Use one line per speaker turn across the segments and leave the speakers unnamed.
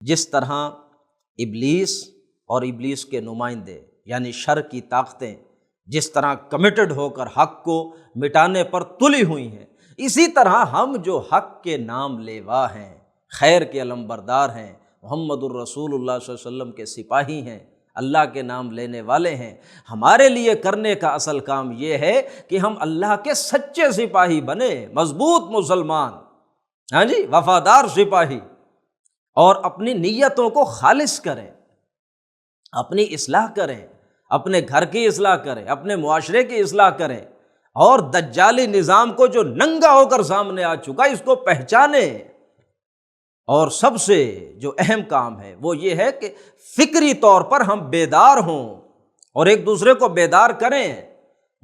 جس طرح ابلیس اور ابلیس کے نمائندے یعنی شر کی طاقتیں جس طرح کمیٹڈ ہو کر حق کو مٹانے پر تلی ہوئی ہیں، اسی طرح ہم جو حق کے نام لیوا ہیں، خیر کے علمبردار ہیں، محمد الرسول اللہ صلی اللہ علیہ وسلم کے سپاہی ہیں، اللہ کے نام لینے والے ہیں، ہمارے لیے کرنے کا اصل کام یہ ہے کہ ہم اللہ کے سچے سپاہی بنے، مضبوط مسلمان، ہاں جی، وفادار سپاہی، اور اپنی نیتوں کو خالص کریں، اپنی اصلاح کریں، اپنے گھر کی اصلاح کریں، اپنے معاشرے کی اصلاح کریں، اور دجالی نظام کو جو ننگا ہو کر سامنے آ چکا اس کو پہچانیں۔ اور سب سے جو اہم کام ہے وہ یہ ہے کہ فکری طور پر ہم بیدار ہوں اور ایک دوسرے کو بیدار کریں۔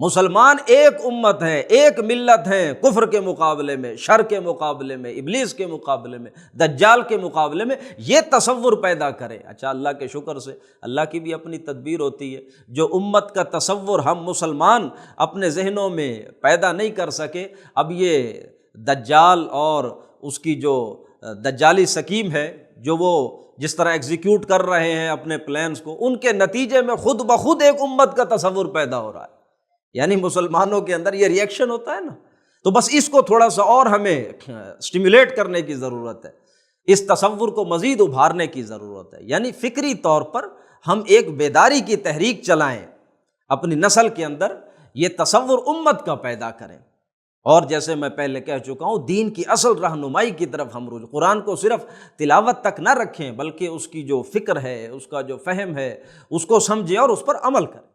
مسلمان ایک امت ہیں، ایک ملت ہیں، کفر کے مقابلے میں، شر کے مقابلے میں، ابلیس کے مقابلے میں، دجال کے مقابلے میں، یہ تصور پیدا کریں۔ اچھا، اللہ کے شکر سے اللہ کی بھی اپنی تدبیر ہوتی ہے، جو امت کا تصور ہم مسلمان اپنے ذہنوں میں پیدا نہیں کر سکے، اب یہ دجال اور اس کی جو دجالی سکیم ہے جو وہ جس طرح ایگزیکیوٹ کر رہے ہیں اپنے پلانز کو، ان کے نتیجے میں خود بخود ایک امت کا تصور پیدا ہو رہا ہے، یعنی مسلمانوں کے اندر یہ ریئیکشن ہوتا ہے نا۔ تو بس اس کو تھوڑا سا اور ہمیں سٹیمولیٹ کرنے کی ضرورت ہے، اس تصور کو مزید ابھارنے کی ضرورت ہے، یعنی فکری طور پر ہم ایک بیداری کی تحریک چلائیں، اپنی نسل کے اندر یہ تصور امت کا پیدا کریں، اور جیسے میں پہلے کہہ چکا ہوں دین کی اصل رہنمائی کی طرف ہم رجوع، قرآن کو صرف تلاوت تک نہ رکھیں بلکہ اس کی جو فکر ہے، اس کا جو فہم ہے، اس کو سمجھیں اور اس پر عمل کریں۔